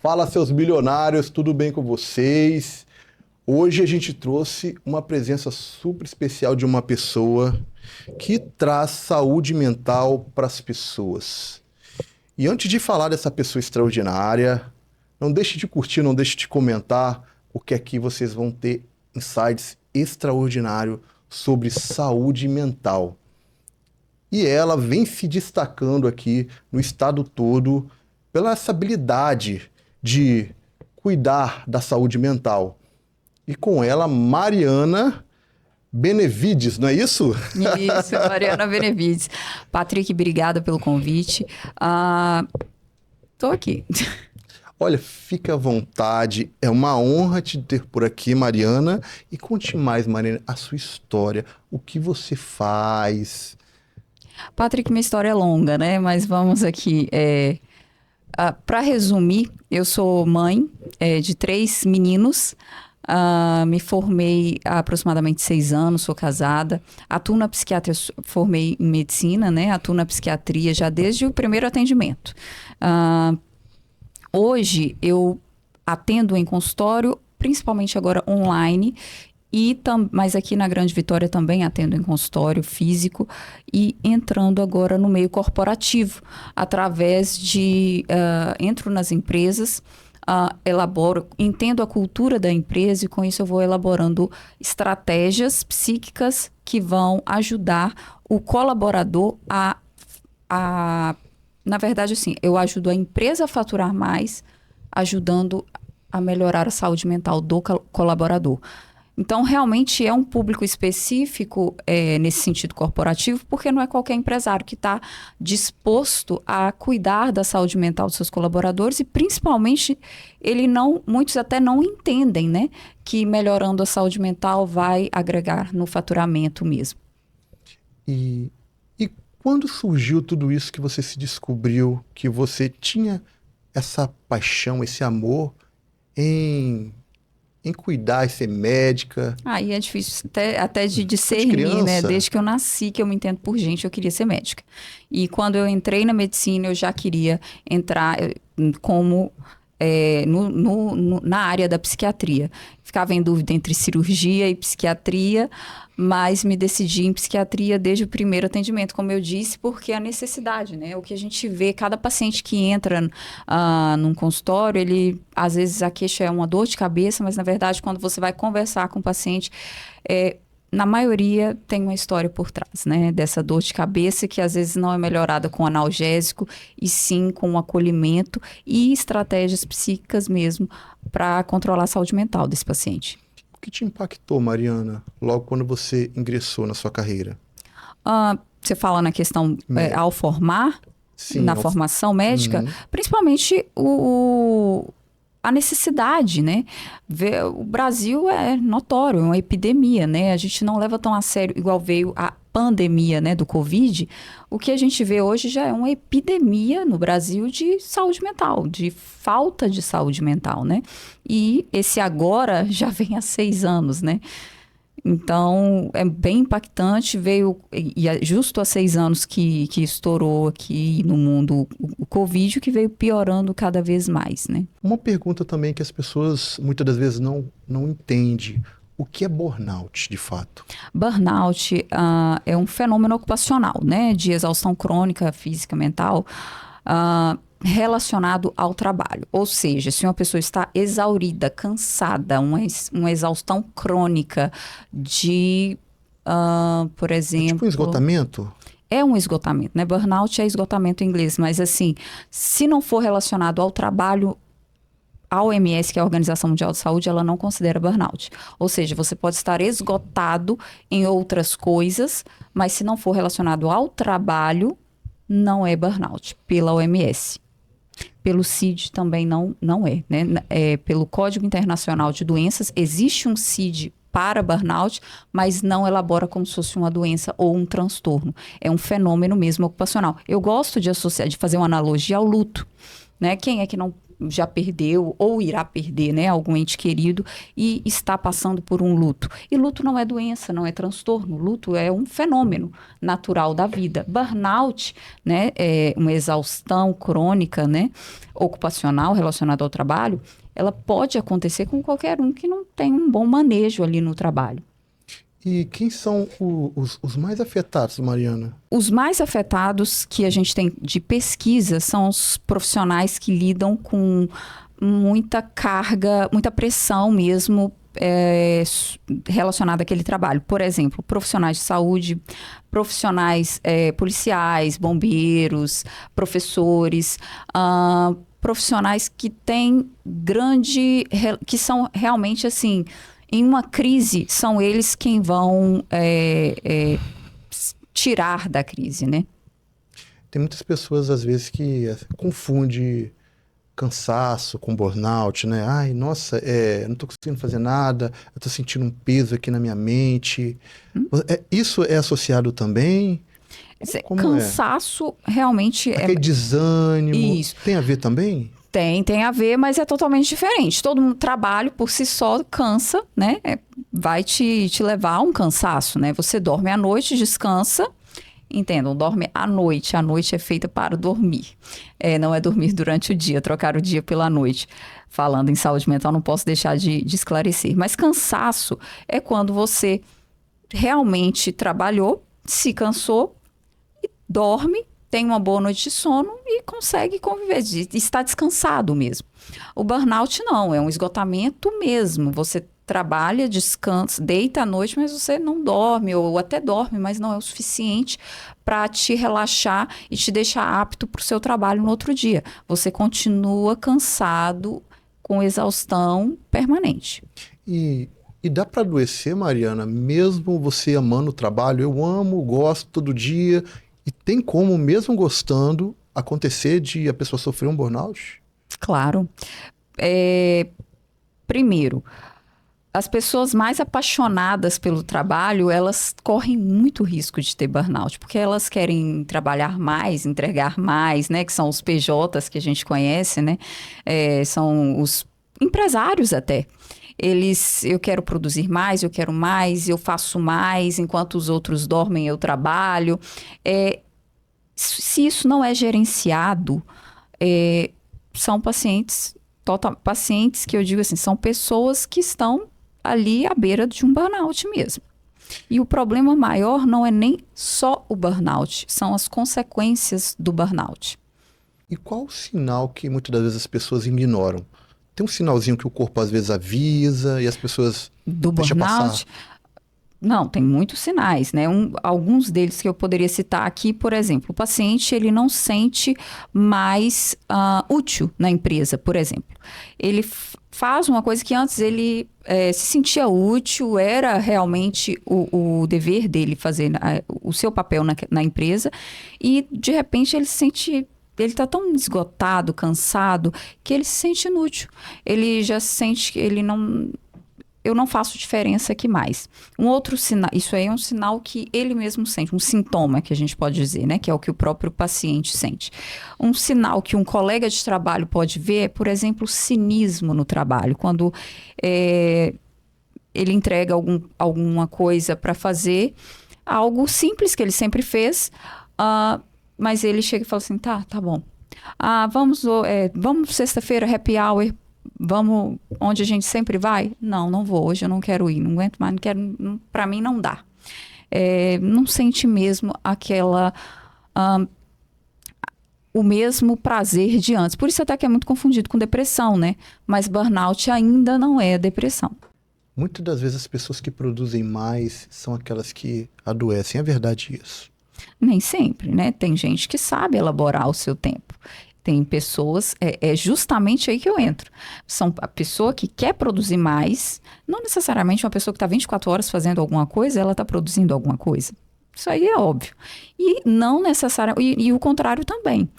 Fala, seus bilionários, tudo bem com vocês? Hoje a gente trouxe uma presença super especial de uma pessoa que traz saúde mental para as pessoas. E antes de falar dessa pessoa extraordinária, não deixe de curtir, não deixe de comentar, porque aqui vocês vão ter insights extraordinários sobre saúde mental. E ela vem se destacando aqui no estado todo pela essa habilidade de cuidar da saúde mental. E com ela, Mariana Benevides, não é isso? Isso, Mariana Benevides. Patrick, obrigada pelo convite. Tô aqui. Olha, fica à vontade, é uma honra te ter por aqui, Mariana. E conte mais, Mariana, a sua história, o que você faz. Patrick, minha história é longa, né? Mas vamos aqui. Para resumir, eu sou mãe de 3 meninos. Me formei há aproximadamente 6 anos, sou casada. Atuo na psiquiatria, formei em medicina, né? Atuo na psiquiatria já desde o primeiro atendimento. Hoje eu atendo em consultório, principalmente agora online, mas aqui na Grande Vitória também atendo em consultório físico e entrando agora no meio corporativo, através de... entro nas empresas, elaboro, entendo a cultura da empresa e com isso eu vou elaborando estratégias psíquicas que vão ajudar o colaborador na verdade, assim, eu ajudo a empresa a faturar mais, ajudando a melhorar a saúde mental do colaborador. Então, realmente é um público específico nesse sentido corporativo, porque não é qualquer empresário que está disposto a cuidar da saúde mental dos seus colaboradores e, principalmente, muitos até não entendem, né, que melhorando a saúde mental vai agregar no faturamento mesmo. E quando surgiu tudo isso que você se descobriu, que você tinha essa paixão, esse amor em cuidar e ser médica? E é difícil até de discernir, né? Desde que eu nasci, que eu me entendo por gente, eu queria ser médica. E quando eu entrei na medicina, eu já queria entrar como... na área da psiquiatria. Ficava em dúvida entre cirurgia e psiquiatria, mas me decidi em psiquiatria desde o primeiro atendimento, como eu disse, porque a necessidade, né? O que a gente vê, cada paciente que entra num consultório, às vezes a queixa é uma dor de cabeça, mas na verdade quando você vai conversar com o paciente, na maioria tem uma história por trás, né? Dessa dor de cabeça que às vezes não é melhorada com analgésico e sim com um acolhimento e estratégias psíquicas mesmo para controlar a saúde mental desse paciente. O que te impactou, Mariana, logo quando você ingressou na sua carreira? Você fala na questão ao formar, sim, na formação médica, principalmente a necessidade, né? O Brasil é notório, é uma epidemia, né? A gente não leva tão a sério, igual veio a pandemia, né, do Covid. O que a gente vê hoje já é uma epidemia no Brasil de saúde mental, de falta de saúde mental, né? E esse agora já vem há 6 anos, né? Então, é bem impactante, e justo há 6 anos que estourou aqui no mundo o Covid, que veio piorando cada vez mais, né? Uma pergunta também que as pessoas muitas das vezes não entendem. O que é burnout, de fato? Burnout é um fenômeno ocupacional, né? De exaustão crônica, física, mental, relacionado ao trabalho. Ou seja, se uma pessoa está exaurida, cansada, uma exaustão crônica de, por exemplo... É tipo um esgotamento? É um esgotamento, né? Burnout é esgotamento em inglês, mas assim, se não for relacionado ao trabalho, a OMS, que é a Organização Mundial de Saúde, ela não considera burnout. Ou seja, você pode estar esgotado em outras coisas, mas se não for relacionado ao trabalho, não é burnout, pela OMS. Pelo CID também não é, né? Pelo Código Internacional de Doenças, existe um CID para burnout, mas não elabora como se fosse uma doença ou um transtorno. É um fenômeno mesmo ocupacional. Eu gosto de associar, de fazer uma analogia ao luto, né? Quem é que não já perdeu ou irá perder, né, algum ente querido e está passando por um luto. E luto não é doença, não é transtorno. Luto é um fenômeno natural da vida. Burnout, né, é uma exaustão crônica, né, ocupacional relacionada ao trabalho, ela pode acontecer com qualquer um que não tem um bom manejo ali no trabalho. E quem são os mais afetados, Mariana? Os mais afetados que a gente tem de pesquisa são os profissionais que lidam com muita carga, muita pressão mesmo relacionada àquele trabalho. Por exemplo, profissionais de saúde, profissionais policiais, bombeiros, professores, profissionais que têm que são realmente assim, em uma crise, são eles quem vão tirar da crise, né? Tem muitas pessoas, às vezes, que confundem cansaço com burnout, né? Ai, nossa, não tô conseguindo fazer nada, eu tô sentindo um peso aqui na minha mente. Isso é associado também? Como cansaço realmente aquele desânimo. Isso. Tem a ver também? Tem a ver, mas é totalmente diferente. Todo um trabalho por si só cansa, né? Vai te levar a um cansaço, né? Você dorme à noite, descansa. Entendam, dorme à noite. A noite é feita para dormir. Não é dormir durante o dia, trocar o dia pela noite. Falando em saúde mental, não posso deixar de esclarecer. Mas cansaço é quando você realmente trabalhou, se cansou, e dorme, tem uma boa noite de sono e consegue conviver, está descansado mesmo. O burnout não, é um esgotamento mesmo. Você trabalha, descansa, deita à noite, mas você não dorme, ou até dorme, mas não é o suficiente para te relaxar e te deixar apto para o seu trabalho no outro dia. Você continua cansado, com exaustão permanente. E dá para adoecer, Mariana, mesmo você amando o trabalho? Eu amo, gosto todo dia. E tem como, mesmo gostando, acontecer de a pessoa sofrer um burnout? Claro. Primeiro, as pessoas mais apaixonadas pelo trabalho, elas correm muito risco de ter burnout, porque elas querem trabalhar mais, entregar mais, né? Que são os PJs que a gente conhece, né? São os empresários até. Eu quero produzir mais, eu faço mais, enquanto os outros dormem, eu trabalho. Se isso não é gerenciado, são pacientes que eu digo assim, são pessoas que estão ali à beira de um burnout mesmo. E o problema maior não é nem só o burnout, são as consequências do burnout. E qual o sinal que muitas das vezes as pessoas ignoram? Tem um sinalzinho que o corpo às vezes avisa e as pessoas deixam passar? Não, tem muitos sinais, né? Alguns deles que eu poderia citar aqui, por exemplo, o paciente ele não sente mais útil na empresa, por exemplo. Ele faz uma coisa que antes ele se sentia útil, era realmente o dever dele fazer o seu papel na empresa, e de repente ele se sente... Ele está tão esgotado, cansado, que ele se sente inútil. Ele já sente que eu não faço diferença aqui mais. Um outro sinal, isso aí é um sinal que ele mesmo sente, um sintoma que a gente pode dizer, né? Que é o que o próprio paciente sente. Um sinal que um colega de trabalho pode ver é, por exemplo, cinismo no trabalho. Quando ele entrega alguma coisa para fazer, algo simples que ele sempre fez, mas ele chega e fala assim, tá bom. Vamos sexta-feira, happy hour, vamos onde a gente sempre vai? Não vou, hoje eu não quero ir, não aguento mais, não quero, para mim não dá. Não sente mesmo o mesmo prazer de antes. Por isso até que é muito confundido com depressão, né? Mas burnout ainda não é depressão. Muitas das vezes as pessoas que produzem mais são aquelas que adoecem. É verdade isso? Nem sempre, né? Tem gente que sabe elaborar o seu tempo. Tem pessoas, é justamente aí que eu entro. A pessoa que quer produzir mais, não necessariamente uma pessoa que está 24 horas fazendo alguma coisa, ela está produzindo alguma coisa. Isso aí é óbvio. E não necessariamente, e o contrário também.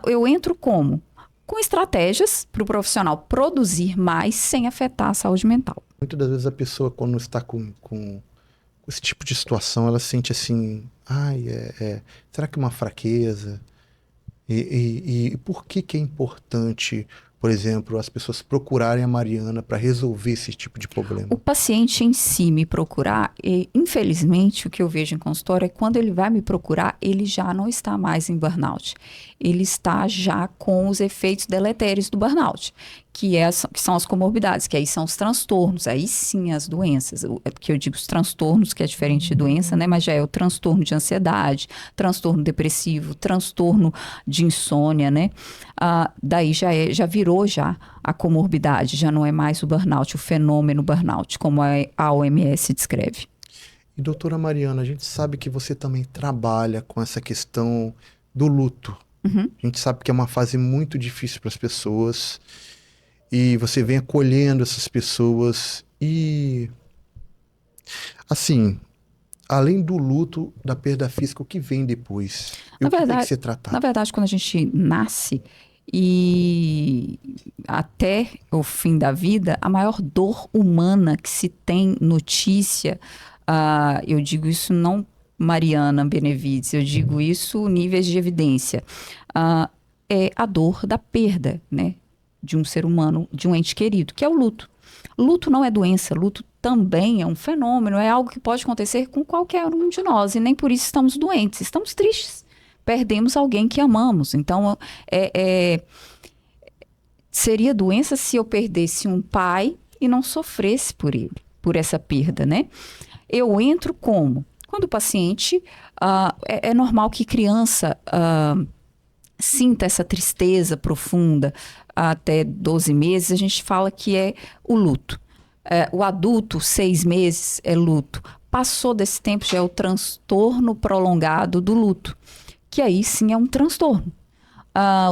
Eu entro como? Com estratégias para o profissional produzir mais sem afetar a saúde mental. Muitas das vezes a pessoa, quando está com esse tipo de situação, ela sente assim, será que é uma fraqueza? E por que é importante? por exemplo, as pessoas procurarem a Mariana para resolver esse tipo de problema? O paciente em si me procurar, e, infelizmente, o que eu vejo em consultório é que quando ele vai me procurar, ele já não está mais em burnout. Ele está já com os efeitos deletérios do burnout, que são as comorbidades, que aí são os transtornos, aí sim as doenças. Que eu digo os transtornos, que é diferente de doença, né? Mas já é o transtorno de ansiedade, transtorno depressivo, transtorno de insônia, né? Daí já virou a comorbidade, já não é mais o burnout, o fenômeno burnout, como a OMS descreve. E doutora Mariana, a gente sabe que você também trabalha com essa questão do luto. Uhum. A gente sabe que é uma fase muito difícil para as pessoas e você vem acolhendo essas pessoas e, assim, além do luto, da perda física, o que vem depois? E o que tem que ser tratado? Na verdade, quando a gente nasce e até o fim da vida, a maior dor humana que se tem notícia, eu digo isso não Mariana Benevides, eu digo isso níveis de evidência, é a dor da perda, né, de um ser humano, de um ente querido, que é o luto. Luto não é doença, luto também é um fenômeno, é algo que pode acontecer com qualquer um de nós, e nem por isso estamos doentes, estamos tristes. Perdemos alguém que amamos. Então, seria doença se eu perdesse um pai e não sofresse por ele, por essa perda, né? Eu entro como? Quando o paciente, é normal que criança sinta essa tristeza profunda até 12 meses, a gente fala que é o luto. O adulto, 6 meses, é luto. Passou desse tempo, já é o transtorno prolongado do luto, que aí sim é um transtorno.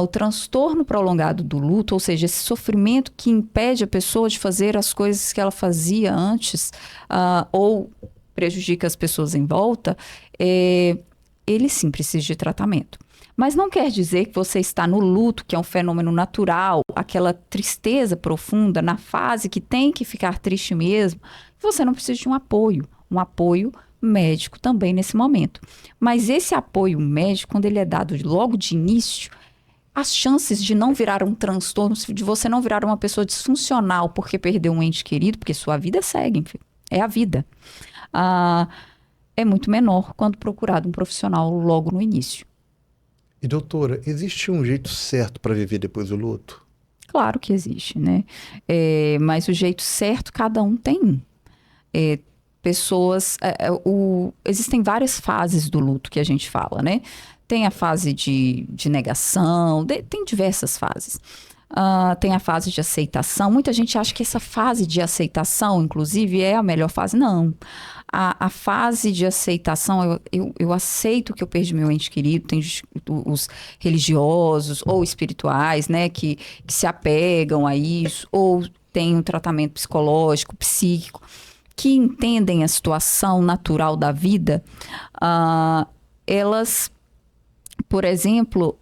O transtorno prolongado do luto, ou seja, esse sofrimento que impede a pessoa de fazer as coisas que ela fazia antes, ou prejudica as pessoas em volta, ele sim precisa de tratamento. Mas não quer dizer que você está no luto, que é um fenômeno natural, aquela tristeza profunda, na fase que tem que ficar triste mesmo, você não precisa de um apoio médico também nesse momento. Mas esse apoio médico, quando ele é dado logo de início, as chances de não virar um transtorno, de você não virar uma pessoa disfuncional porque perdeu um ente querido, porque sua vida segue, enfim, é a vida, é muito menor quando procurado um profissional logo no início. E doutora, existe um jeito certo para viver depois do luto? Claro que existe, né? Mas o jeito certo, cada um tem um. Existem várias fases do luto que a gente fala, né? Tem a fase de negação, tem diversas fases. Tem a fase de aceitação. Muita gente acha que essa fase de aceitação, inclusive, é a melhor fase. Não. A fase de aceitação, eu aceito que eu perdi meu ente querido. Tem os religiosos ou espirituais, né, que se apegam a isso, ou tem um tratamento psicológico, psíquico, que entendem a situação natural da vida. Elas, por exemplo,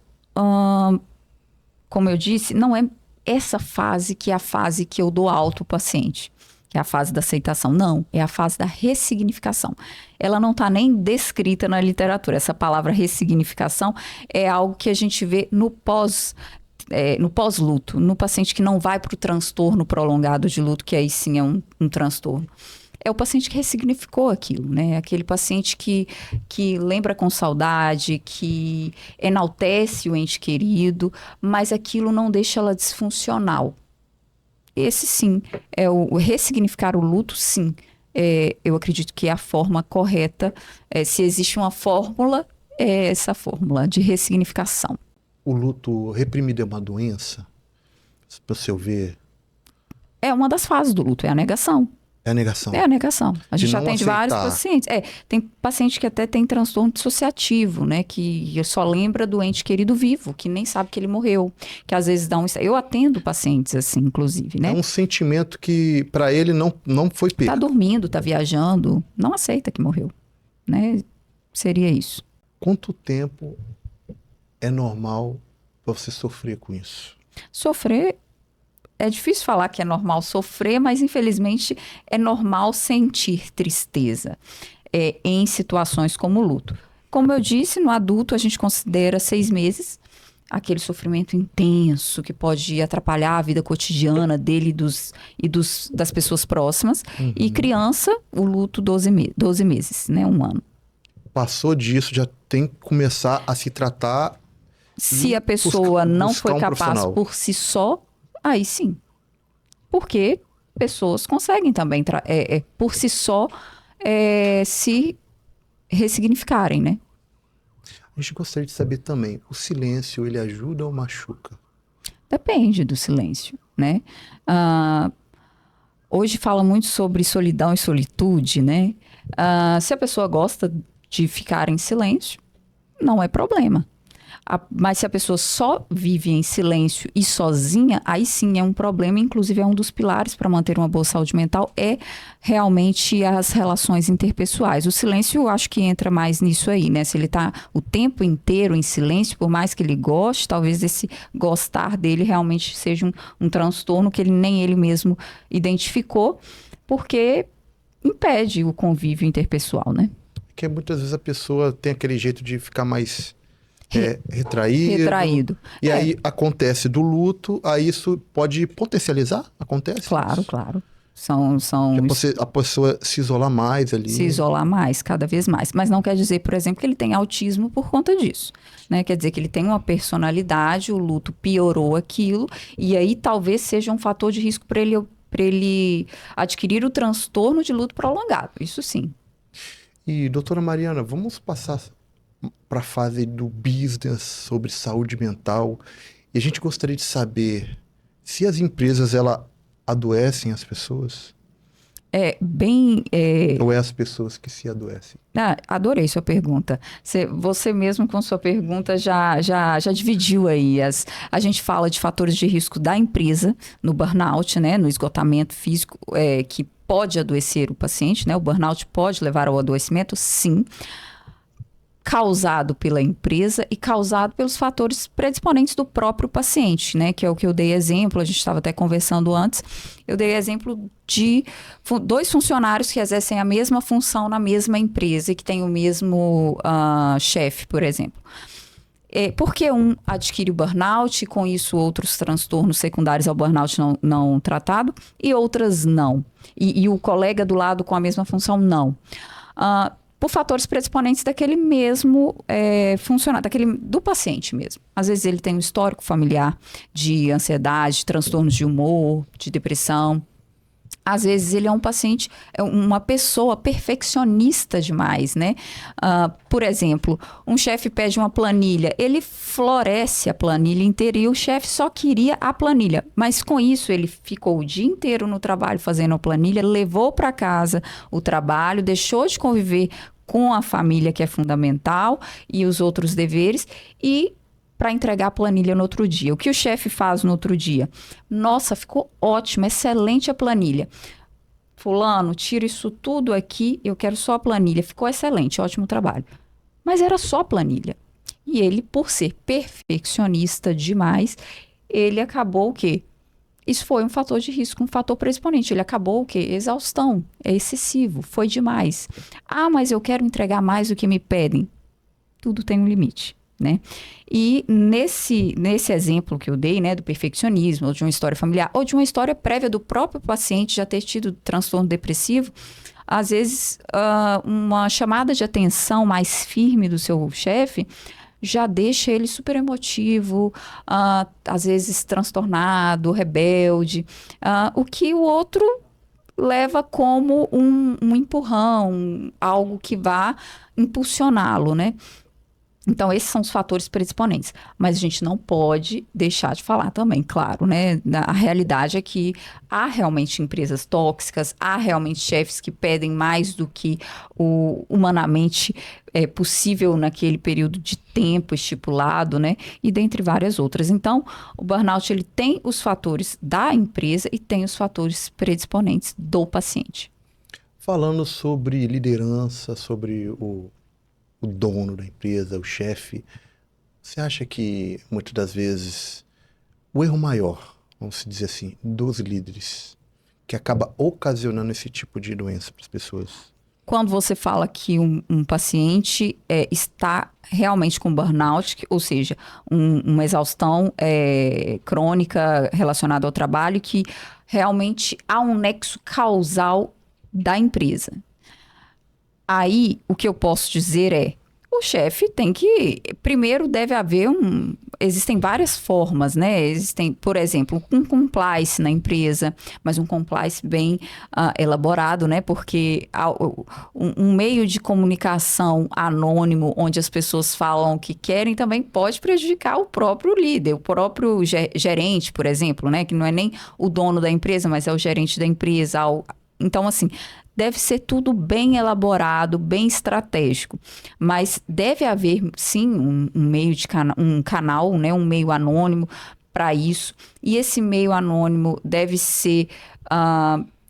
como eu disse, não é essa fase que é a fase que eu dou alta ao paciente, que é a fase da aceitação. Não, é a fase da ressignificação. Ela não está nem descrita na literatura. Essa palavra ressignificação é algo que a gente vê no pós-luto, no paciente que não vai para o transtorno prolongado de luto, que aí sim é um transtorno. É o paciente que ressignificou aquilo, né? Aquele paciente que lembra com saudade, que enaltece o ente querido, mas aquilo não deixa ela disfuncional. Esse sim, é o ressignificar o luto, sim. Eu acredito que é a forma correta. Se existe uma fórmula, é essa fórmula de ressignificação. O luto reprimido é uma doença? Para o seu ver? É uma das fases do luto, é a negação. É a negação. É a negação. A gente já atende aceitar. vários pacientes. Tem paciente que até tem transtorno dissociativo, né? Que só lembra do ente querido vivo, que nem sabe que ele morreu. Que às vezes dá um... Eu atendo pacientes assim, inclusive, né? É um sentimento que para ele não foi perda. Tá dormindo, tá viajando, não aceita que morreu, né? Seria isso. Quanto tempo é normal para você sofrer com isso? Sofrer... É difícil falar que é normal sofrer, mas infelizmente é normal sentir tristeza em situações como o luto. Como eu disse, no adulto a gente considera 6 meses. aquele sofrimento intenso que pode atrapalhar a vida cotidiana dele das pessoas próximas. E criança, o luto 12 meses, né? 1 ano. Passou disso, já tem que começar a se tratar. Se a pessoa não foi capaz profissional. por si só, aí sim. Porque pessoas conseguem também, por si só, se ressignificarem, né? A gente gostaria de saber também, o silêncio, ele ajuda ou machuca? Depende do silêncio, né? Hoje fala muito sobre solidão e solitude, né? Se a pessoa gosta de ficar em silêncio, não é problema. Mas se a pessoa só vive em silêncio e sozinha, aí sim é um problema. Inclusive, é um dos pilares para manter uma boa saúde mental, é realmente as relações interpessoais. O silêncio, eu acho que entra mais nisso aí, né? Se ele está o tempo inteiro em silêncio, por mais que ele goste, talvez esse gostar dele realmente seja um transtorno que nem ele mesmo identificou, porque impede o convívio interpessoal, né? Porque muitas vezes a pessoa tem aquele jeito de ficar mais retraído. E aí acontece do luto, aí isso pode potencializar? Acontece? Claro, isso? claro. A pessoa se isolar mais ali. Se isolar mais, cada vez mais. Mas não quer dizer, por exemplo, que ele tem autismo por conta disso, né? Quer dizer que ele tem uma personalidade, o luto piorou aquilo, e aí talvez seja um fator de risco para ele adquirir o transtorno de luto prolongado. Isso sim. E, doutora Mariana, vamos passar para a fase do business sobre saúde mental. E a gente gostaria de saber se as empresas, adoecem as pessoas? Ou é as pessoas que se adoecem? Adorei sua pergunta. Você mesmo com sua pergunta já dividiu aí. A gente fala de fatores de risco da empresa no burnout, né, no esgotamento físico, que pode adoecer o paciente, né? O burnout pode levar ao adoecimento, sim. Causado pela empresa e causado pelos fatores predisponentes do próprio paciente, né? Que é o que eu dei exemplo, a gente estava até conversando antes, eu dei exemplo de 2 funcionários que exercem a mesma função na mesma empresa e que tem o mesmo chefe, por exemplo. Porque um adquire o burnout e com isso outros transtornos secundários ao burnout não tratado e outras não. E o colega do lado com a mesma função não. Por fatores predisponentes daquele mesmo funcionário, do paciente mesmo. Às vezes ele tem um histórico familiar de ansiedade, transtornos de humor, de depressão. Às vezes ele é um paciente, uma pessoa perfeccionista demais, né? Por exemplo, um chefe pede uma planilha, ele floresce a planilha inteira e o chefe só queria a planilha. Mas com isso ele ficou o dia inteiro no trabalho fazendo a planilha, levou para casa o trabalho, deixou de conviver com a família, que é fundamental, e os outros deveres, e para entregar a planilha no outro dia. O que o chefe faz no outro dia? Nossa, ficou ótimo, excelente a planilha. Fulano, tira isso tudo aqui, eu quero só a planilha. Ficou excelente, ótimo trabalho. Mas era só a planilha. E ele, por ser perfeccionista demais, ele acabou o quê? Isso foi um fator de risco, um fator predisponente. Ele acabou o quê? Exaustão. É excessivo, foi demais. Mas eu quero entregar mais do que me pedem. Tudo tem um limite, né? E nesse exemplo que eu dei, né, do perfeccionismo, ou de uma história familiar, ou de uma história prévia do próprio paciente já ter tido transtorno depressivo, às vezes uma chamada de atenção mais firme do seu chefe já deixa ele super emotivo, às vezes transtornado, rebelde, o que o outro leva como um empurrão, algo que vá impulsioná-lo, né? Então, esses são os fatores predisponentes. Mas a gente não pode deixar de falar também, claro, né? A realidade é que há realmente empresas tóxicas, há realmente chefes que pedem mais do que o humanamente possível naquele período de tempo estipulado, né? E dentre várias outras. Então, o burnout, ele tem os fatores da empresa e tem os fatores predisponentes do paciente. Falando sobre liderança, sobre o dono da empresa, o chefe, você acha que muitas das vezes o erro maior, vamos dizer assim, dos líderes, que acaba ocasionando esse tipo de doença para as pessoas? Quando você fala que um paciente está realmente com burnout, ou seja, uma exaustão crônica relacionada ao trabalho, que realmente há um nexo causal da empresa. Aí, o que eu posso dizer é, o chefe tem que... Primeiro, deve haver existem várias formas, né? Existem, por exemplo, um compliance na empresa, mas um compliance bem elaborado, né? Porque um meio de comunicação anônimo, onde as pessoas falam o que querem, também pode prejudicar o próprio líder, o próprio gerente, por exemplo, né? Que não é nem o dono da empresa, mas é o gerente da empresa. Então, assim, deve ser tudo bem elaborado, bem estratégico. Mas deve haver, sim, um meio de um canal, né, um meio anônimo para isso. E esse meio anônimo deve ser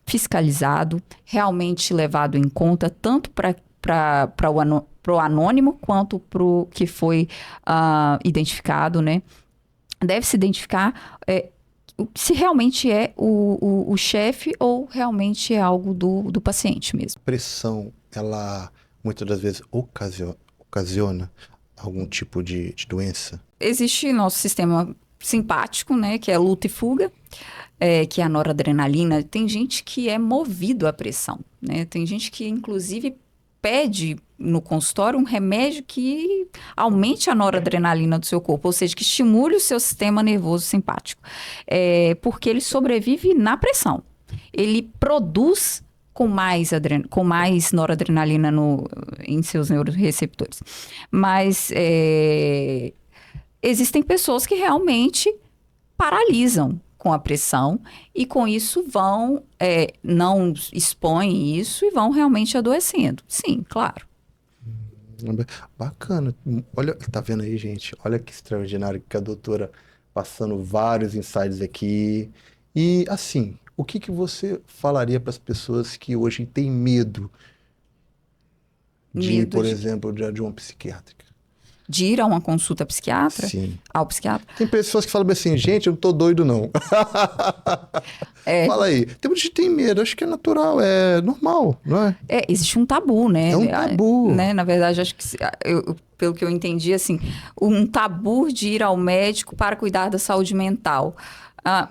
fiscalizado, realmente levado em conta, tanto para o anônimo quanto para o que foi identificado, né? Deve se identificar se realmente é o chefe ou realmente é algo do paciente mesmo. Pressão, ela muitas das vezes ocasiona algum tipo de doença? Existe nosso sistema simpático, né, que é luta e fuga, que é a noradrenalina. Tem gente que é movido à pressão, né? Tem gente que, inclusive, pede no consultório um remédio que aumente a noradrenalina do seu corpo, ou seja, que estimule o seu sistema nervoso simpático, porque ele sobrevive na pressão. Ele produz com mais noradrenalina em seus neuroreceptores. Mas existem pessoas que realmente paralisam com a pressão e com isso não expõem isso e vão realmente adoecendo. Sim, claro. Bacana. Olha, tá vendo aí, gente? Olha que extraordinário que a doutora passando vários insights aqui. E assim, o que você falaria para as pessoas que hoje têm medo de, por exemplo, de uma psiquiátrica? De ir a uma consulta psiquiatra? Sim. Ao psiquiatra? Tem pessoas que falam assim, gente, eu não tô doido, não. Fala aí. Tem muita gente que tem medo, acho que é natural, é normal, não é? Existe um tabu, né? É um tabu. Né? Na verdade, acho que, pelo que eu entendi, assim, um tabu de ir ao médico para cuidar da saúde mental.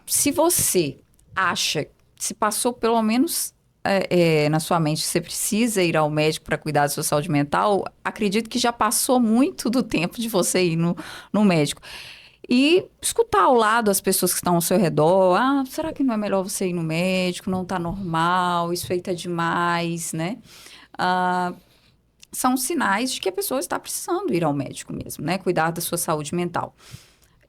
Se você acha, se passou pelo menos na sua mente, você precisa ir ao médico para cuidar da sua saúde mental, acredito que já passou muito do tempo de você ir no médico. E escutar ao lado as pessoas que estão ao seu redor. Será que não é melhor você ir no médico? Não está normal, isso aí tá demais, né? São sinais de que a pessoa está precisando ir ao médico mesmo, né? Cuidar da sua saúde mental.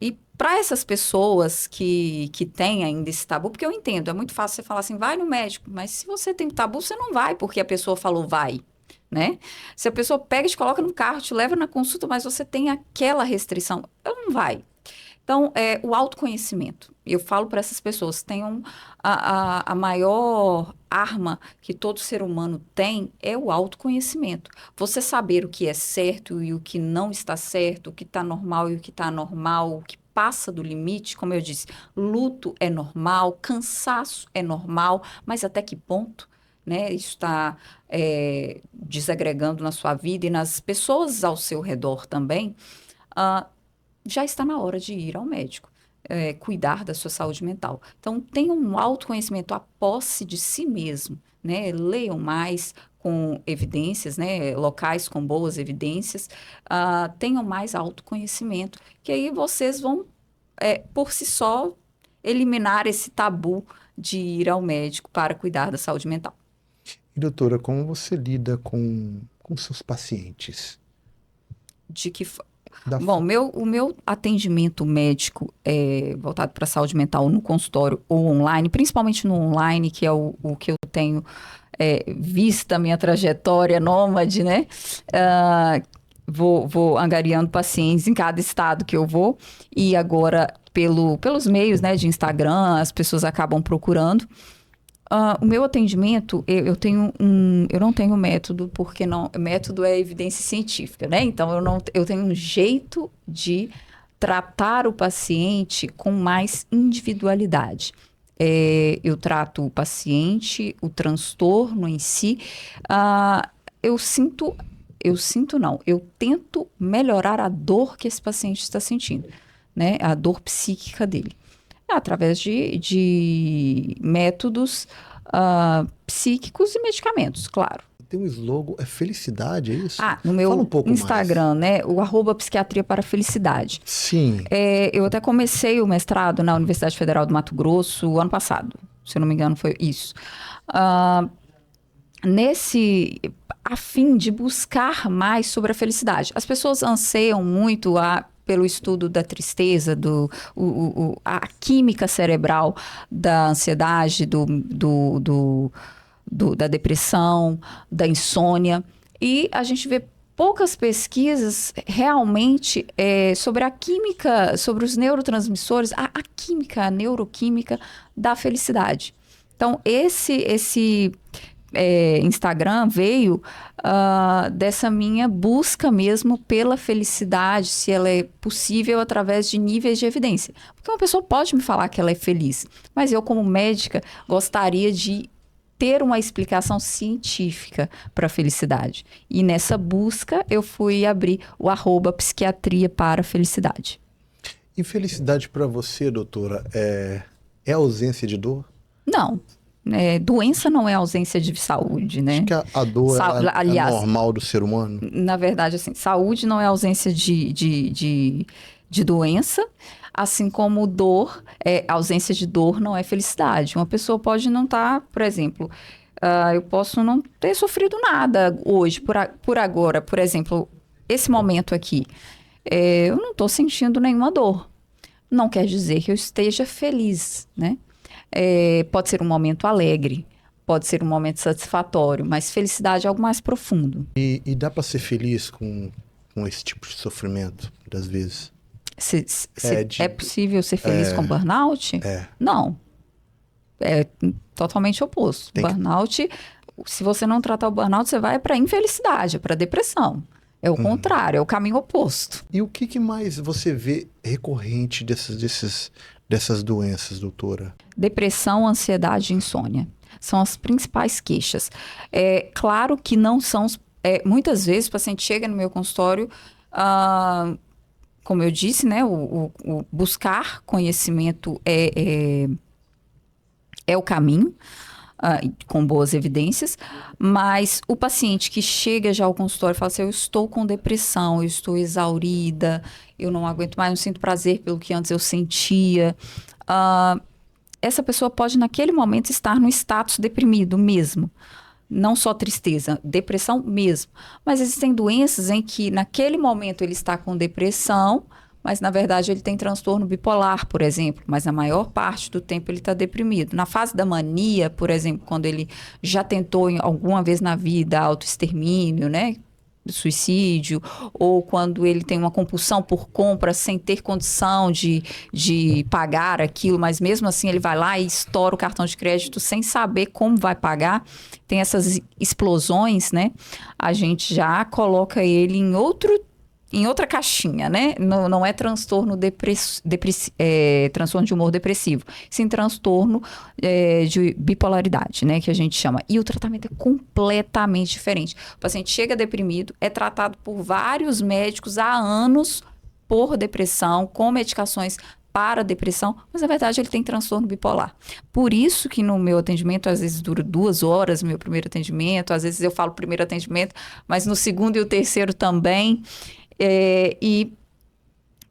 E para essas pessoas que têm ainda esse tabu, porque eu entendo, é muito fácil você falar assim, vai no médico, mas se você tem tabu, você não vai porque a pessoa falou vai, né? Se a pessoa pega e te coloca no carro, te leva na consulta, mas você tem aquela restrição, ela não vai. Então, o autoconhecimento. Eu falo para essas pessoas, a maior arma que todo ser humano tem é o autoconhecimento. Você saber o que é certo e o que não está certo, o que está normal e o que está anormal, o que passa do limite, como eu disse, luto é normal, cansaço é normal, mas até que ponto, né, isso está desagregando na sua vida e nas pessoas ao seu redor também, já está na hora de ir ao médico, cuidar da sua saúde mental. Então, tenham um autoconhecimento, a posse de si mesmo, né? Leiam mais com evidências, né? Locais com boas evidências, tenham mais autoconhecimento, que aí vocês vão, por si só, eliminar esse tabu de ir ao médico para cuidar da saúde mental. E, doutora, como você lida com seus pacientes? Bom, o meu atendimento médico voltado para a saúde mental no consultório ou online, principalmente no online, que é o que eu tenho visto a minha trajetória nômade, né? Vou angariando pacientes em cada estado que eu vou e agora pelos meios, né, de Instagram, as pessoas acabam procurando. O meu atendimento, eu não tenho método, porque método é evidência científica, né? Então, eu tenho um jeito de tratar o paciente com mais individualidade. Eu trato o paciente, o transtorno em si. Ah, eu não, eu tento melhorar a dor que esse paciente está sentindo, né? A dor psíquica dele. Através de métodos psíquicos e medicamentos, claro. Tem um slogan, é felicidade, é isso? No Fala um meu pouco Instagram, mais. né? O @psiquiatria para felicidade. Sim. Eu até comecei o mestrado na Universidade Federal do Mato Grosso ano passado. Se eu não me engano, foi isso. Ah, a fim de buscar mais sobre a felicidade. As pessoas anseiam muito pelo estudo da tristeza, a química cerebral da ansiedade, da depressão, da insônia. E a gente vê poucas pesquisas realmente sobre a química, sobre os neurotransmissores, a química, a neuroquímica da felicidade. Então, esse Instagram veio dessa minha busca mesmo pela felicidade, se ela é possível através de níveis de evidência. Porque uma pessoa pode me falar que ela é feliz, mas eu, como médica, gostaria de ter uma explicação científica para a felicidade. E nessa busca eu fui abrir o @psiquiatria para felicidade. Infelicidade para você, doutora, é ausência de dor? Não. Doença não é ausência de saúde, né? Acho que a dor é Aliás, normal do ser humano. na verdade, assim, saúde não é ausência de doença, assim como ausência de dor não é felicidade. Uma pessoa pode não estar, por exemplo, eu posso não ter sofrido nada hoje, por agora, por exemplo, esse momento aqui, eu não estou sentindo nenhuma dor. Não quer dizer que eu esteja feliz, né? Pode ser um momento alegre, pode ser um momento satisfatório, mas felicidade é algo mais profundo. E dá para ser feliz com esse tipo de sofrimento, das vezes? É possível ser feliz com burnout? Não. É totalmente oposto. Burnout, se você não tratar o burnout, você vai para infelicidade, para depressão. É o contrário, é o caminho oposto. E o que mais você vê recorrente dessas doenças, doutora? Depressão, ansiedade e insônia. São as principais queixas. Claro que não são... muitas vezes o paciente chega no meu consultório... como eu disse, né, o buscar conhecimento é o caminho, com boas evidências, mas o paciente que chega já ao consultório e fala assim, eu estou com depressão, eu estou exaurida, eu não aguento mais, não sinto prazer pelo que antes eu sentia. Essa pessoa pode, naquele momento, estar no status deprimido mesmo. Não só tristeza, depressão mesmo. Mas existem doenças em que, naquele momento, ele está com depressão, mas, na verdade, ele tem transtorno bipolar, por exemplo. Mas, na maior parte do tempo, ele está deprimido. Na fase da mania, por exemplo, quando ele já tentou, alguma vez na vida, autoextermínio, né? Suicídio, ou quando ele tem uma compulsão por compra sem ter condição de pagar aquilo, mas mesmo assim ele vai lá e estoura o cartão de crédito sem saber como vai pagar, tem essas explosões, né? A gente já coloca ele em outra caixinha, né? Não é transtorno transtorno de humor depressivo, sim transtorno de bipolaridade, né? Que a gente chama. E o tratamento é completamente diferente. O paciente chega deprimido, é tratado por vários médicos há anos por depressão, com medicações para depressão, mas na verdade ele tem transtorno bipolar. Por isso que no meu atendimento, às vezes dura 2 horas, meu primeiro atendimento, às vezes eu falo primeiro atendimento, mas no segundo e o terceiro também. E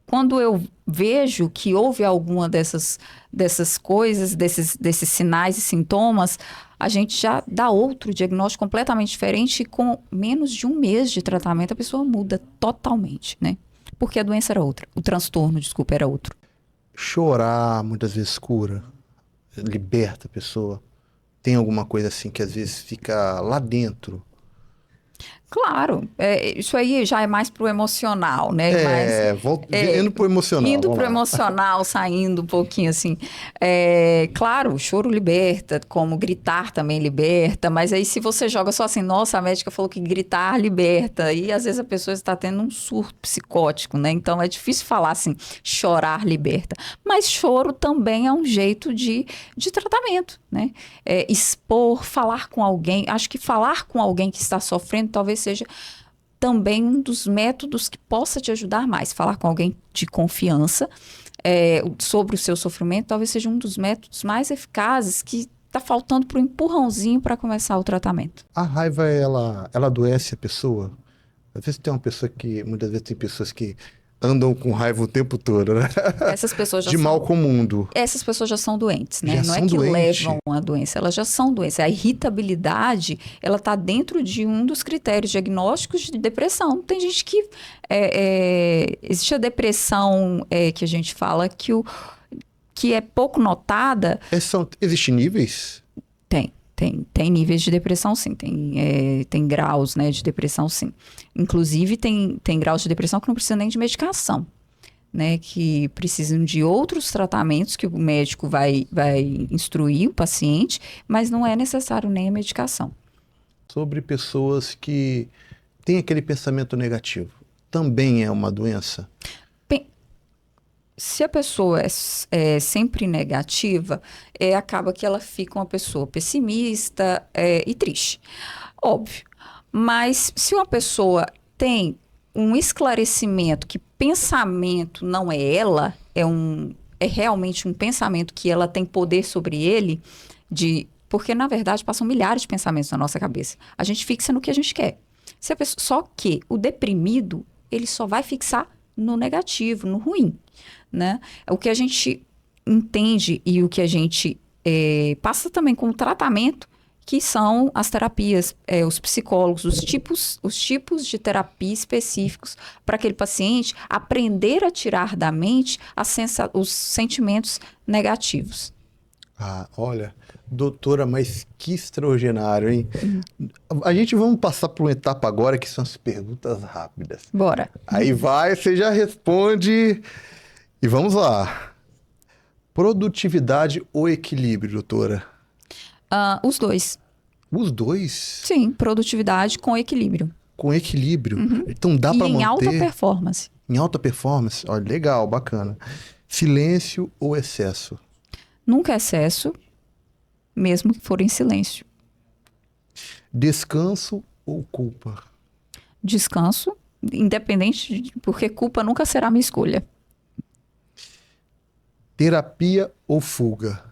quando eu vejo que houve alguma dessas coisas, desses sinais e sintomas, a gente já dá outro diagnóstico completamente diferente e com menos de 1 mês de tratamento a pessoa muda totalmente, né? Porque a doença era outra, o transtorno, desculpa, era outro. Chorar muitas vezes cura, liberta a pessoa. Tem alguma coisa assim que às vezes fica lá dentro? Claro, isso aí já é mais pro emocional, né? Indo pro emocional. Indo pro emocional, saindo um pouquinho assim. Claro, o choro liberta, como gritar também liberta, mas aí se você joga só assim, nossa, a médica falou que gritar liberta, e às vezes a pessoa está tendo um surto psicótico, né? Então é difícil falar assim, chorar liberta. Mas choro também é um jeito de tratamento, né? Expor, falar com alguém. Acho que falar com alguém que está sofrendo talvez seja também um dos métodos que possa te ajudar mais. Falar com alguém de confiança sobre o seu sofrimento talvez seja um dos métodos mais eficazes que está faltando para o empurrãozinho para começar o tratamento. A raiva, ela adoece a pessoa? Às vezes tem uma pessoa que... Muitas vezes tem pessoas que andam com raiva o tempo todo, né? Essas pessoas já de mal com o mundo. Essas pessoas já são doentes, né? Já não são é que doentes. levam a doença, elas já são doentes. A irritabilidade, ela está dentro de um dos critérios diagnósticos de depressão. Tem gente que... existe a depressão que a gente fala que é pouco notada. Existem níveis? Tem níveis de depressão, sim. Tem graus, né, de depressão, sim. Inclusive, tem graus de depressão que não precisam nem de medicação, né? Que precisam de outros tratamentos que o médico vai instruir o paciente, mas não é necessário nem a medicação. Sobre pessoas que têm aquele pensamento negativo, também é uma doença? Se a pessoa é sempre negativa, acaba que ela fica uma pessoa pessimista e triste. Óbvio. Mas se uma pessoa tem um esclarecimento que pensamento não é ela, é realmente um pensamento que ela tem poder sobre ele, porque, na verdade, passam milhares de pensamentos na nossa cabeça. A gente fixa no que a gente quer. Só que o deprimido, ele só vai fixar no negativo, no ruim, né? O que a gente entende e o que a gente passa também com o tratamento, que são as terapias, os psicólogos, os tipos de terapia específicos para aquele paciente aprender a tirar da mente os sentimentos negativos. Olha, doutora, mas que extraordinário, hein? A gente vamos passar por uma etapa agora que são as perguntas rápidas. Bora. Aí você já responde e vamos lá. Produtividade ou equilíbrio, doutora? Os dois. Os dois? Sim, produtividade com equilíbrio. Com equilíbrio. Então dá para manter... em alta performance. Em alta performance? Olha, legal, bacana. Silêncio ou excesso? Nunca excesso, mesmo que for em silêncio. Descanso ou culpa? Descanso, independente, porque culpa nunca será minha escolha. Terapia ou fuga?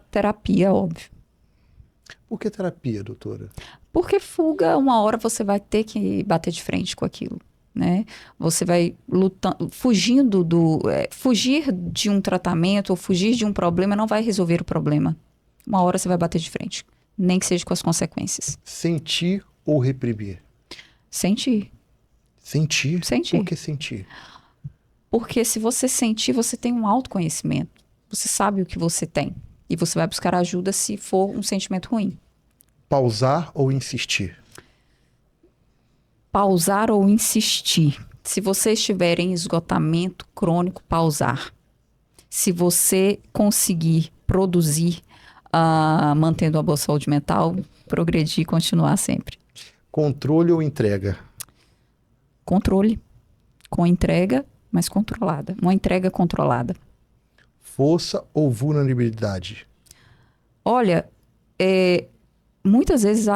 Terapia, óbvio. Por que terapia, doutora? Porque fuga, uma hora você vai ter que bater de frente com aquilo, né? Você vai lutando, fugir de um tratamento ou fugir de um problema não vai resolver o problema. Uma hora você vai bater de frente, nem que seja com as consequências. Sentir ou reprimir? Sentir. Sentir? Sentir. Por que sentir? Porque se você sentir, você tem um autoconhecimento. Você sabe o que você tem. E você vai buscar ajuda se for um sentimento ruim. Pausar ou insistir? Pausar ou insistir. Se você estiver em esgotamento crônico, pausar. Se você conseguir produzir, mantendo uma boa saúde mental, progredir e continuar sempre. Controle ou entrega? Controle. Com entrega, mas controlada. Uma entrega controlada. Força ou vulnerabilidade? Olha, muitas vezes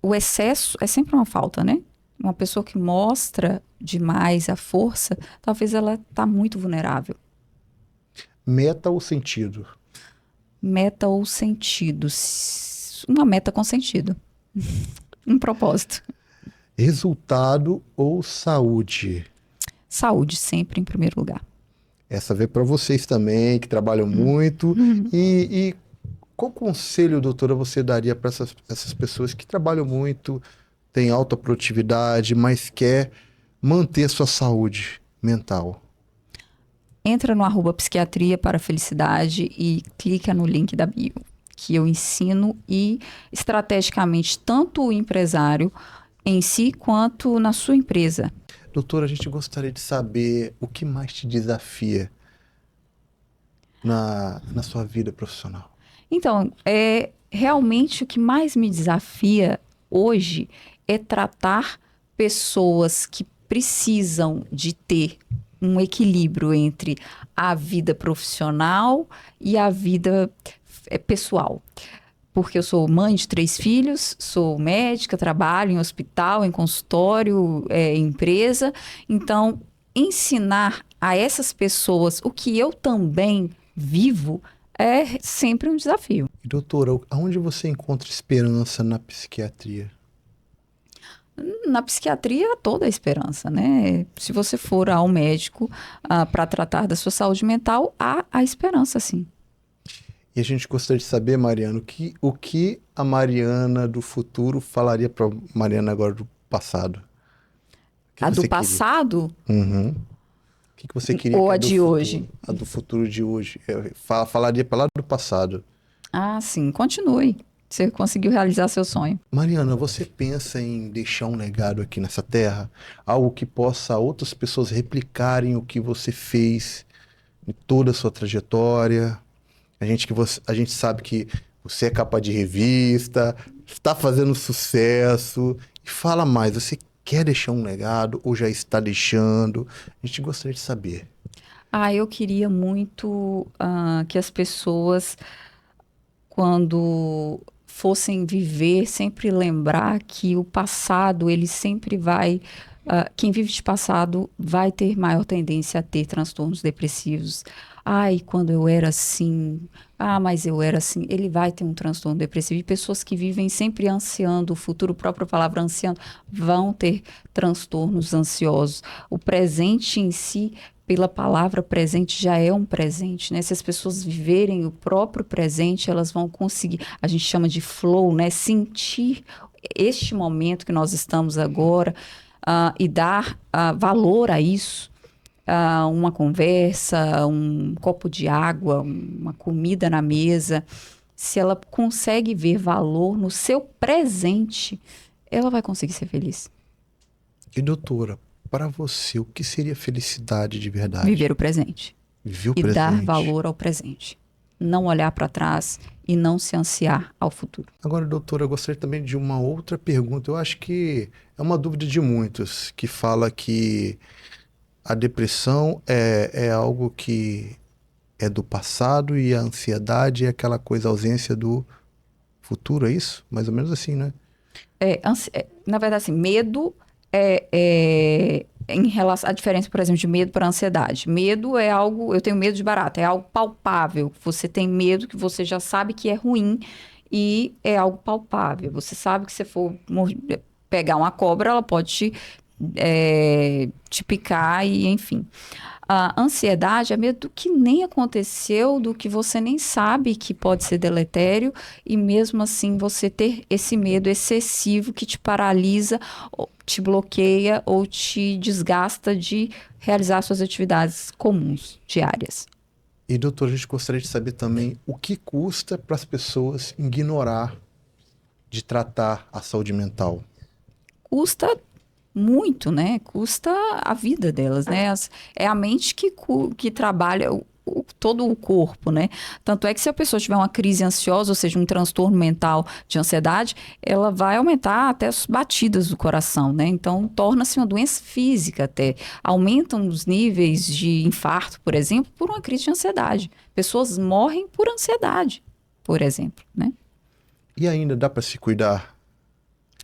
o excesso é sempre uma falta, né? Uma pessoa que mostra demais a força, talvez ela está muito vulnerável. Meta ou sentido? Meta ou sentido? Uma meta com sentido. Um propósito. Resultado ou saúde? Saúde, sempre em primeiro lugar. Essa veio para vocês também, que trabalham muito. E qual conselho, doutora, você daria para essas pessoas que trabalham muito, têm alta produtividade, mas quer manter sua saúde mental? Entra no @psiquiatria para a felicidade e clica no link da bio, que eu ensino e estrategicamente tanto o empresário em si quanto na sua empresa. Doutora, a gente gostaria de saber o que mais te desafia na sua vida profissional. Então, realmente o que mais me desafia hoje é tratar pessoas que precisam de ter um equilíbrio entre a vida profissional e a vida pessoal. Porque eu sou mãe de 3 filhos, sou médica, trabalho em hospital, em consultório, em empresa. Então, ensinar a essas pessoas o que eu também vivo é sempre um desafio. E, doutora, aonde você encontra esperança na psiquiatria? Na psiquiatria, toda a esperança, né? Se você for ao médico para tratar da sua saúde mental, há a esperança, sim. E a gente gostaria de saber, Mariana, o que a Mariana do futuro falaria para a Mariana agora do passado? A do passado? Uhum. O que você queria ou que a de hoje? A do futuro de hoje. Falaria para lá do passado. Ah, sim. Continue. Você conseguiu realizar seu sonho. Mariana, você pensa em deixar um legado aqui nessa terra? Algo que possa outras pessoas replicarem o que você fez em toda a sua trajetória? A gente sabe que você é capa de revista, está fazendo sucesso. E fala mais, você quer deixar um legado ou já está deixando? A gente gostaria de saber. Eu queria muito que as pessoas, quando fossem viver, sempre lembrar que o passado, ele sempre vai... quem vive de passado vai ter maior tendência a ter transtornos depressivos. Quando eu era assim... mas eu era assim. Ele vai ter um transtorno depressivo. E pessoas que vivem sempre ansiando o futuro, a própria palavra ansiando, vão ter transtornos ansiosos. O presente em si, pela palavra presente, já é um presente, né? Se as pessoas viverem o próprio presente, elas vão conseguir, a gente chama de flow, né? Sentir este momento que nós estamos agora e dar valor a isso. Uma conversa, um copo de água, uma comida na mesa. Se ela consegue ver valor no seu presente, ela vai conseguir ser feliz. E doutora, para você, o que seria felicidade de verdade? Viver o presente. Viver o e presente. Dar valor ao presente. Não olhar para trás e não se ansiar ao futuro. Agora, doutora, eu gostaria também de uma outra pergunta. Eu acho que é uma dúvida de muitos, que fala que a depressão é algo que é do passado e a ansiedade é aquela coisa, a ausência do futuro, é isso? Mais ou menos assim, né? Na verdade, assim, medo em relação à diferença, por exemplo, de medo para ansiedade. Medo é algo, eu tenho medo de barata, é algo palpável. Você tem medo que você já sabe que é ruim e é algo palpável. Você sabe que se for pegar uma cobra, ela pode te picar e enfim. A ansiedade é medo do que nem aconteceu, do que você nem sabe que pode ser deletério e mesmo assim você ter esse medo excessivo que te paralisa, te bloqueia ou te desgasta de realizar suas atividades comuns, diárias. E doutor, a gente gostaria de saber também o que custa para as pessoas ignorar de tratar a saúde mental. Custa muito, né? Custa a vida delas, né? É a mente que trabalha todo o corpo, né? Tanto é que se a pessoa tiver uma crise ansiosa, ou seja, um transtorno mental de ansiedade, ela vai aumentar até as batidas do coração, né? Então, torna-se uma doença física até. Aumentam os níveis de infarto, por exemplo, por uma crise de ansiedade. Pessoas morrem por ansiedade, por exemplo, né? E ainda dá para se cuidar?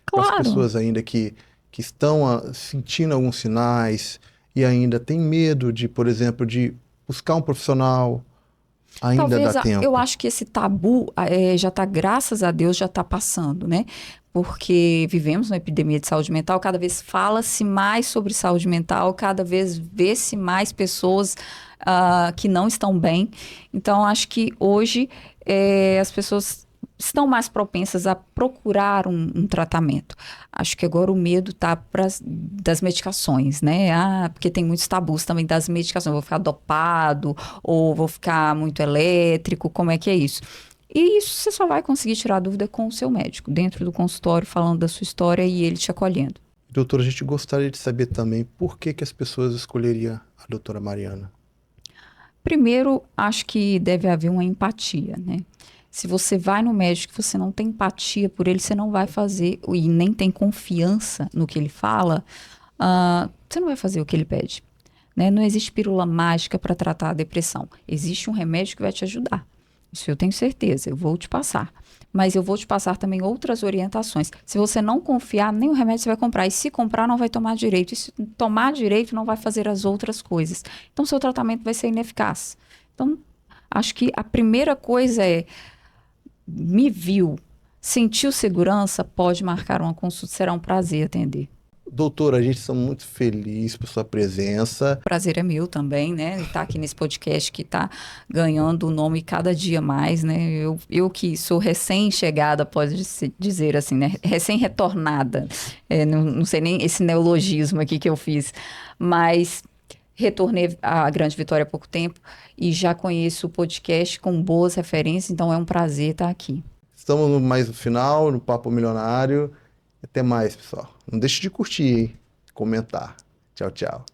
Claro. Para as pessoas ainda que estão sentindo alguns sinais e ainda tem medo de, por exemplo, de buscar um profissional, ainda Talvez dá tempo. Eu acho que esse tabu já está, graças a Deus, já está passando, né? Porque vivemos uma epidemia de saúde mental, cada vez fala-se mais sobre saúde mental, cada vez vê-se mais pessoas que não estão bem. Então, acho que hoje as pessoas estão mais propensas a procurar um tratamento. Acho que agora o medo está das medicações, né? Porque tem muitos tabus também das medicações. Vou ficar dopado ou vou ficar muito elétrico, como é que é isso? E isso você só vai conseguir tirar dúvida com o seu médico, dentro do consultório, falando da sua história e ele te acolhendo. Doutora, a gente gostaria de saber também por que que as pessoas escolheriam a doutora Mariana. Primeiro, acho que deve haver uma empatia, né? Se você vai no médico e você não tem empatia por ele, você não vai fazer, e nem tem confiança no que ele fala, você não vai fazer o que ele pede. Né? Não existe pílula mágica para tratar a depressão. Existe um remédio que vai te ajudar. Isso eu tenho certeza, eu vou te passar. Mas eu vou te passar também outras orientações. Se você não confiar, nem o remédio você vai comprar. E se comprar, não vai tomar direito. E se tomar direito, não vai fazer as outras coisas. Então, seu tratamento vai ser ineficaz. Então, acho que a primeira coisa é, me viu, sentiu segurança, pode marcar uma consulta. Será um prazer atender. Doutora, a gente está muito feliz por sua presença. O prazer é meu também, né? Estar aqui nesse podcast que está ganhando o nome cada dia mais, né? Eu que sou recém-chegada, pode dizer assim, né? Recém-retornada. Não sei nem esse neologismo aqui que eu fiz, mas retornei à Grande Vitória há pouco tempo e já conheço o podcast com boas referências, então é um prazer estar aqui. Estamos mais no final, no Papo Milionário. Até mais, pessoal. Não deixe de curtir, hein? Comentar. Tchau, tchau.